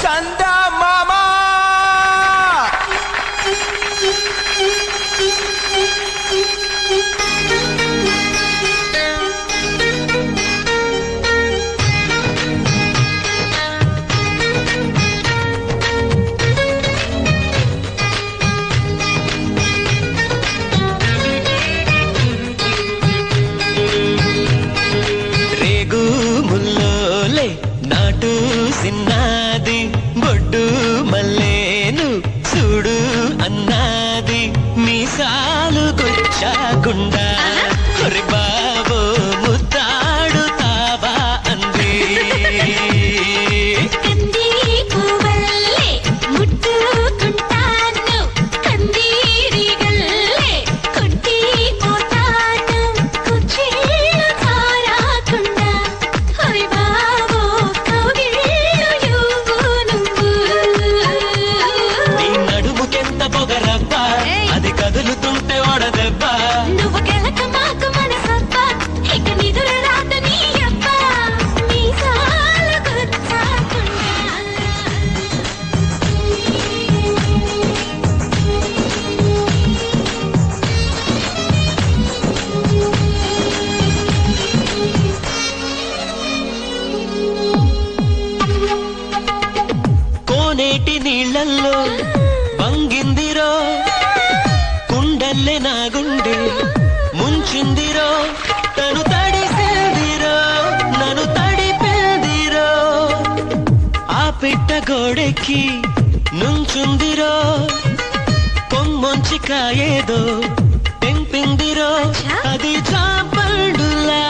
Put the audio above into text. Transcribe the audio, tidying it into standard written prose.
చందమామ నాటు సిన్నాది బొడ్డు మల్లేను చూడు అన్నాది మీసాలు కొచ్చాకుండా ఒరి బాబో ముద్దాడు తాబా అంది అది కదులుతుంటే ఓడదెబ్బ నువ్వు గెలక మాకు మనసబ్బ ఇక నిదుర రాత నీ అబ్బ మీసాలు గుచ్చాకుండా కోనేటి నీళ్ళల్లో వంగిందిరో కుండల్లే నా గుండె ముంచిందిరో తను తడిసిందిరో నన్ను తడిపిందిరో ఆ పిట్ట గోడెక్కి నుంచుందిరో కొమ్మొంచి కాయేదో తెంపిందిరో అది చాపండులా